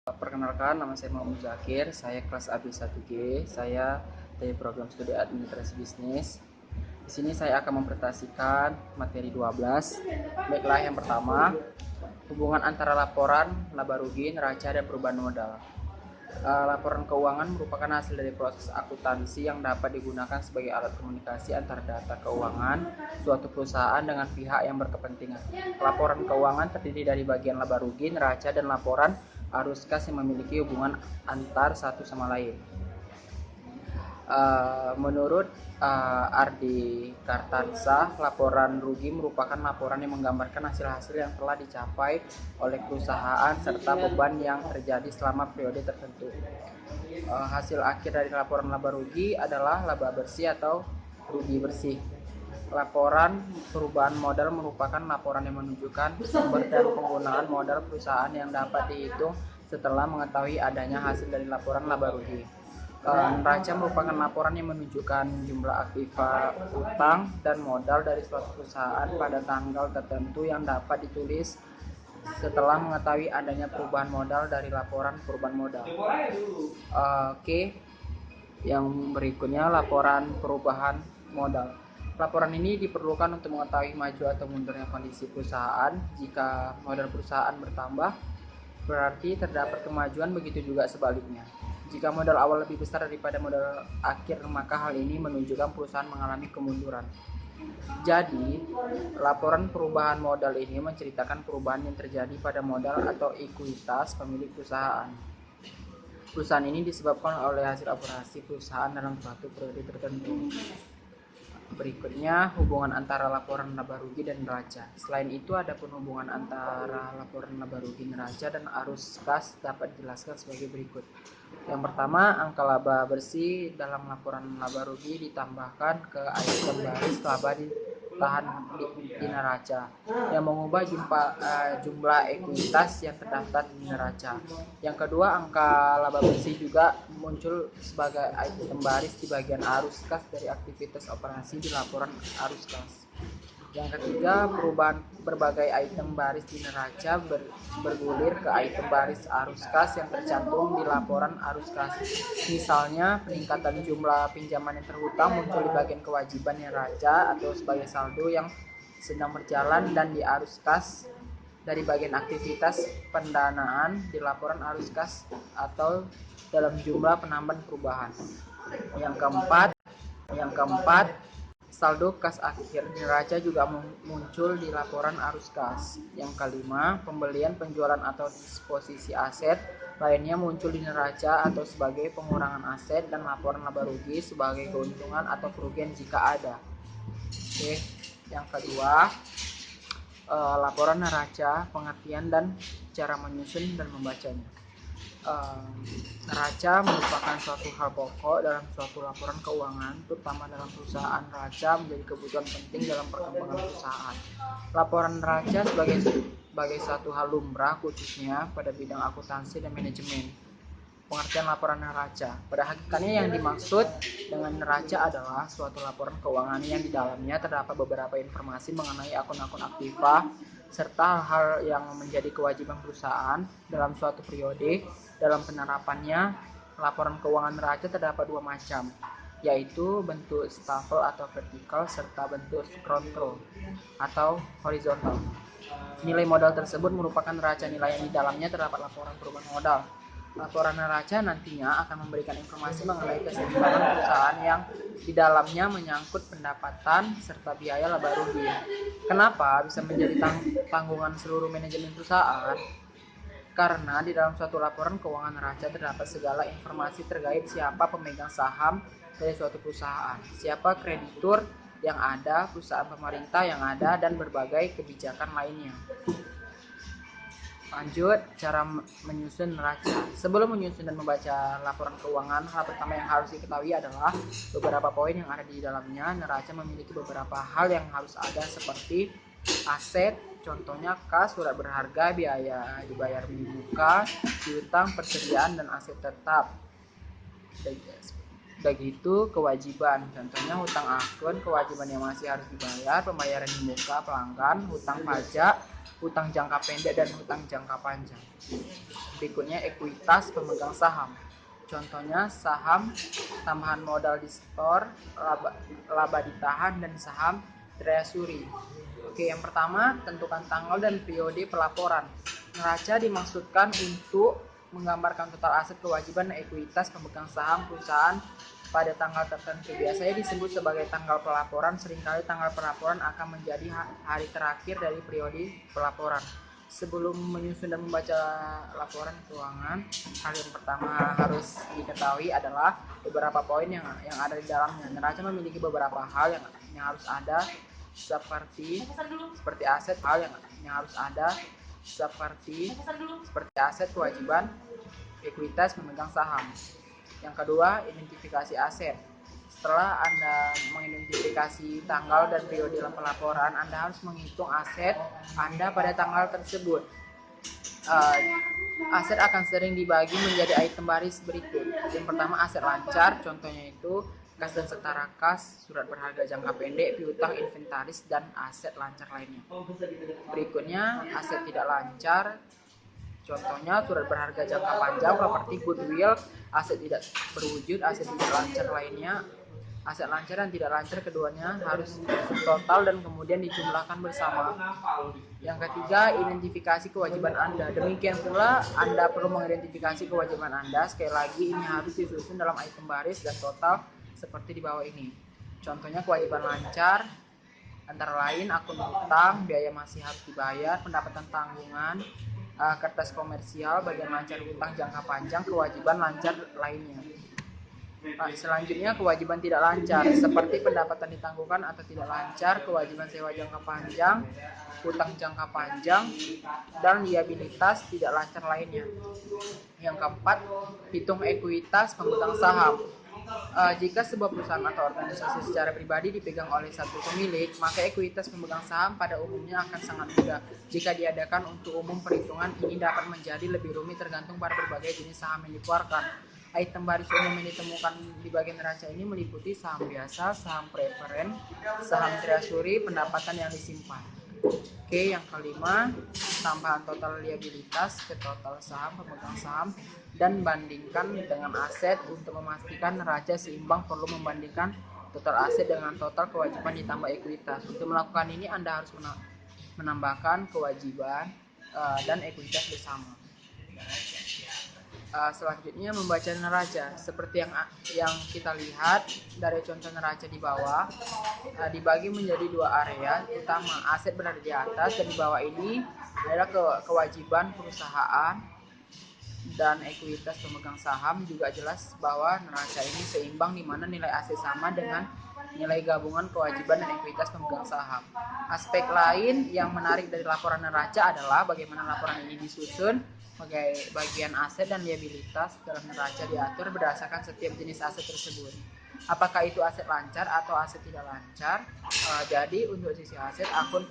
Perkenalkan, nama saya Muhammad Zakir. Saya kelas AB1G. Saya dari program studi administrasi bisnis. Di sini saya akan mempresentasikan materi 12. Baiklah, yang pertama, hubungan antara laporan, laba rugi, neraca, dan perubahan modal. Laporan keuangan merupakan hasil dari proses akuntansi yang dapat digunakan sebagai alat komunikasi antara data keuangan suatu perusahaan dengan pihak yang berkepentingan. Laporan keuangan terdiri dari bagian laba rugi, neraca, dan laporan arus kas yang memiliki hubungan antar satu sama lain. Menurut Ardi Kartansa, laporan rugi merupakan laporan yang menggambarkan hasil-hasil yang telah dicapai oleh perusahaan serta beban yang terjadi selama periode tertentu. Hasil akhir dari laporan laba rugi adalah laba bersih atau rugi bersih. Laporan perubahan modal merupakan laporan yang menunjukkan sumber dan penggunaan modal perusahaan yang dapat dihitung setelah mengetahui adanya hasil dari laporan laba rugi. Neraca merupakan laporan yang menunjukkan jumlah aktiva utang dan modal dari suatu perusahaan pada tanggal tertentu yang dapat ditulis setelah mengetahui adanya perubahan modal dari laporan perubahan modal. Oke, yang berikutnya laporan perubahan modal. Laporan ini diperlukan untuk mengetahui maju atau mundurnya kondisi perusahaan. Jika modal perusahaan bertambah, berarti terdapat kemajuan, begitu juga sebaliknya. Jika modal awal lebih besar daripada modal akhir, maka hal ini menunjukkan perusahaan mengalami kemunduran. Jadi, laporan perubahan modal ini menceritakan perubahan yang terjadi pada modal atau ekuitas pemilik perusahaan. Perusahaan ini disebabkan oleh hasil operasi perusahaan dalam suatu periode tertentu. Berikutnya, hubungan antara laporan laba rugi dan neraca. Selain itu, ada pun hubungan antara laporan laba rugi, neraca, dan arus kas dapat dijelaskan sebagai berikut. Yang pertama, angka laba bersih dalam laporan laba rugi ditambahkan ke item baris laba ditahan di neraca yang mengubah jumlah ekuitas yang terdaftar di neraca. Yang kedua, angka laba bersih juga muncul sebagai item baris di bagian arus kas dari aktivitas operasi di laporan arus kas. Yang ketiga, perubahan berbagai item baris di neraca bergulir ke item baris arus kas yang tercantum di laporan arus kas. Misalnya, peningkatan jumlah pinjaman yang terhutang muncul di bagian kewajiban neraca atau sebagai saldo yang sedang berjalan, dan di arus kas dari bagian aktivitas pendanaan di laporan arus kas atau dalam jumlah penambahan perubahan. Yang keempat, saldo kas akhir neraca juga muncul di laporan arus kas. Yang kelima, pembelian, penjualan, atau disposisi aset lainnya muncul di neraca atau sebagai pengurangan aset, dan laporan laba rugi sebagai keuntungan atau kerugian jika ada. Oke, yang kedua, laporan neraca, pengertian dan cara menyusun dan membacanya. Neraca merupakan suatu hal pokok dalam suatu laporan keuangan, terutama dalam perusahaan. Neraca menjadi kebutuhan penting dalam perkembangan perusahaan. Laporan neraca sebagai suatu hal lumrah, khususnya pada bidang akuntansi dan manajemen. Pengertian laporan neraca. Pada hakikatnya yang dimaksud dengan neraca adalah suatu laporan keuangan yang di dalamnya terdapat beberapa informasi mengenai akun-akun aktiva serta hal-hal yang menjadi kewajiban perusahaan dalam suatu periode. Dalam penerapannya, laporan keuangan neraca terdapat dua macam, yaitu bentuk stafel atau vertikal serta bentuk kontrol atau horizontal. Nilai modal tersebut merupakan neraca nilai yang di dalamnya terdapat laporan perubahan modal. Laporan neraca nantinya akan memberikan informasi mengenai keseimbangan perusahaan yang di dalamnya menyangkut pendapatan serta biaya laba rugi. Kenapa bisa menjadi tanggungan seluruh manajemen perusahaan? Karena di dalam suatu laporan keuangan neraca terdapat segala informasi terkait siapa pemegang saham dari suatu perusahaan, siapa kreditur yang ada, perusahaan pemerintah yang ada, dan berbagai kebijakan lainnya. Lanjut, cara menyusun neraca. Sebelum menyusun dan membaca laporan keuangan, hal pertama yang harus diketahui adalah beberapa poin yang ada di dalamnya. Neraca memiliki beberapa hal yang harus ada, seperti aset, contohnya kas, surat berharga, biaya dibayar muka, piutang, persediaan, dan aset tetap. Begitu kewajiban, contohnya hutang akun, kewajiban yang masih harus dibayar, pembayaran di muka pelanggan, hutang pajak, hutang jangka pendek dan hutang jangka panjang. Berikutnya ekuitas pemegang saham. Contohnya saham tambahan modal di store, laba ditahan, dan saham treasury. Oke, yang pertama, tentukan tanggal dan periode pelaporan. Neraca dimaksudkan untuk menggambarkan total aset, kewajiban, dan ekuitas pemegang saham perusahaan pada tanggal tertentu. Biasanya disebut sebagai tanggal pelaporan. Seringkali tanggal pelaporan akan menjadi hari terakhir dari periode pelaporan. Sebelum menyusun dan membaca laporan keuangan, hal yang pertama harus diketahui adalah beberapa poin yang ada di dalamnya. Neraca memiliki beberapa hal yang harus ada seperti aset, hal yang harus ada seperti aset, kewajiban, ekuitas pemegang saham. Yang kedua, identifikasi aset. Setelah Anda mengidentifikasi tanggal dan periode pelaporan, Anda harus menghitung aset Anda pada tanggal tersebut. Aset akan sering dibagi menjadi item baris berikut. Yang pertama, aset lancar, contohnya itu kas dan setara kas, surat berharga jangka pendek, piutang, inventaris, dan aset lancar lainnya. Berikutnya, aset tidak lancar, contohnya surat berharga jangka panjang, properti, goodwill, aset tidak berwujud, aset tidak lancar lainnya. Aset lancar dan tidak lancar keduanya harus total dan kemudian dijumlahkan bersama. Yang ketiga, identifikasi kewajiban Anda. Demikian pula Anda perlu mengidentifikasi kewajiban Anda. Sekali lagi, ini harus disusun dalam item baris dan total seperti di bawah ini. Contohnya kewajiban lancar antara lain akun utang, biaya masih harus dibayar, pendapatan tanggungan, kertas komersial, bagian lancar utang jangka panjang, kewajiban lancar lainnya. Selanjutnya, kewajiban tidak lancar seperti pendapatan ditangguhkan atau tidak lancar, kewajiban sewa jangka panjang, hutang jangka panjang, dan liabilitas tidak lancar lainnya. Yang keempat, hitung ekuitas pemegang saham. Jika sebuah perusahaan atau organisasi secara pribadi dipegang oleh satu pemilik, maka ekuitas pemegang saham pada umumnya akan sangat mudah. Jika diadakan untuk umum, perhitungan ini dapat menjadi lebih rumit tergantung pada berbagai jenis saham yang dikeluarkan. Item baris umum yang ditemukan di bagian neraca ini meliputi saham biasa, saham preferen, saham treasury, pendapatan yang disimpan. Oke, yang kelima, tambahan total liabilitas ke total saham pemegang saham dan bandingkan dengan aset. Untuk memastikan neraca seimbang, perlu membandingkan total aset dengan total kewajiban ditambah ekuitas. Untuk melakukan ini, Anda harus menambahkan kewajiban dan ekuitas bersama. Selanjutnya, membaca neraca. Seperti yang kita lihat dari contoh neraca di bawah, dibagi menjadi dua area utama. Aset berada di atas dan di bawah ini adalah kewajiban perusahaan dan ekuitas pemegang saham. Juga jelas bahwa neraca ini seimbang, di mana nilai aset sama dengan nilai gabungan kewajiban dan ekuitas pemegang saham. Aspek lain yang menarik dari laporan neraca adalah bagaimana laporan ini disusun. Bagian aset dan liabilitas dalam neraca diatur berdasarkan setiap jenis aset tersebut. Apakah itu aset lancar atau aset tidak lancar? Jadi untuk sisi aset, akun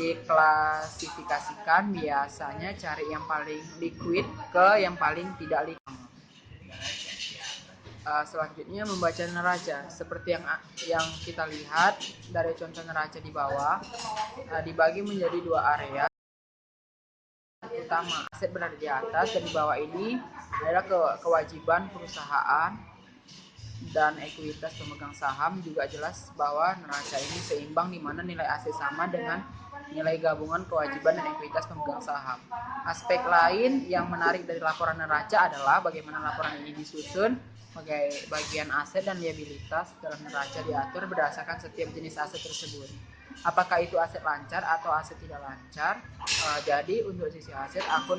diklasifikasikan biasanya cari yang paling liquid ke yang paling tidak liquid. Selanjutnya, membaca neraca. Seperti yang kita lihat dari contoh neraca di bawah, dibagi menjadi dua area utama. Aset berada di atas dan di bawah ini adalah kewajiban perusahaan dan ekuitas pemegang saham. Juga jelas bahwa neraca ini seimbang, di mana nilai aset sama dengan nilai gabungan kewajiban dan ekuitas pemegang saham. Aspek lain yang menarik dari laporan neraca adalah bagaimana laporan ini disusun. Bagian aset dan liabilitas dalam neraca diatur berdasarkan setiap jenis aset tersebut. Apakah itu aset lancar atau aset tidak lancar? Jadi untuk sisi aset, akun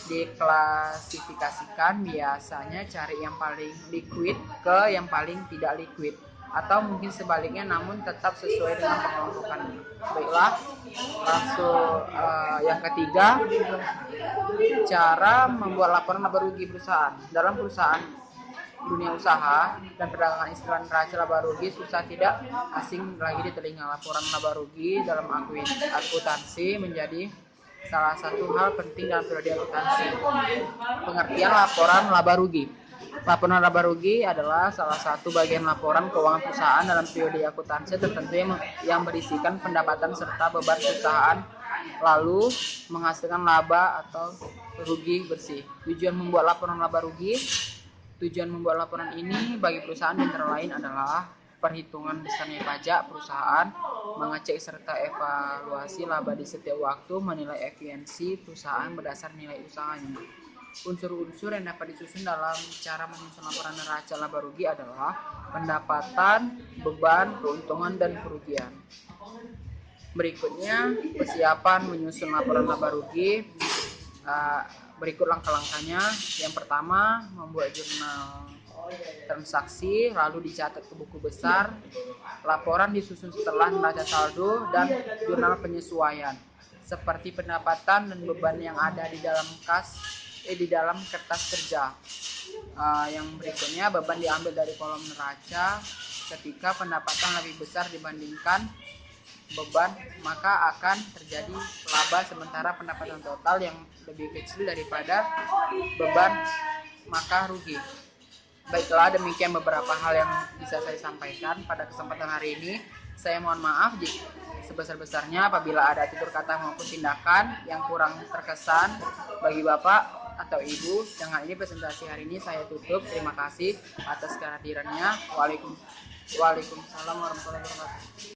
diklasifikasikan biasanya cari yang paling liquid ke yang paling tidak liquid, atau mungkin sebaliknya, namun tetap sesuai dengan pengelompokannya. Baiklah, langsung yang ketiga, cara membuat laporan laba rugi perusahaan. Dalam perusahaan dunia usaha dan perdagangan, istilah neraca laba rugi susah tidak asing lagi di telinga. Laporan laba rugi dalam akuntansi menjadi salah satu hal penting dalam periode akuntansi. Pengertian laporan laba rugi. Laporan laba rugi adalah salah satu bagian laporan keuangan perusahaan dalam periode akuntansi tertentu yang berisikan pendapatan serta beban perusahaan lalu menghasilkan laba atau rugi bersih. Tujuan membuat laporan laba rugi. Tujuan membuat laporan ini bagi perusahaan antara lain adalah perhitungan besarnya pajak perusahaan, mengecek serta evaluasi laba di setiap waktu, menilai efisiensi perusahaan berdasar nilai usahanya. Unsur-unsur yang dapat disusun dalam cara menyusun laporan neraca laba rugi adalah pendapatan, beban, keuntungan, dan kerugian. Berikutnya, persiapan menyusun laporan laba rugi. Berikut langkah-langkahnya. Yang pertama, membuat jurnal transaksi, lalu dicatat ke buku besar. Laporan disusun setelah neraca saldo dan jurnal penyesuaian, seperti pendapatan dan beban yang ada di dalam kertas kerja. Yang berikutnya, beban diambil dari kolom neraca. Ketika pendapatan lebih besar dibandingkan beban, maka akan terjadi laba, sementara pendapatan total yang lebih kecil daripada beban maka rugi. Baiklah, demikian beberapa hal yang bisa saya sampaikan pada kesempatan hari ini. Saya mohon maaf jika sebesar-besarnya apabila ada tutur kata maupun tindakan yang kurang terkesan bagi Bapak atau Ibu. Dengan ini presentasi hari ini saya tutup. Terima kasih atas kehadirannya. Waalaikumsalam warahmatullahi wabarakatuh.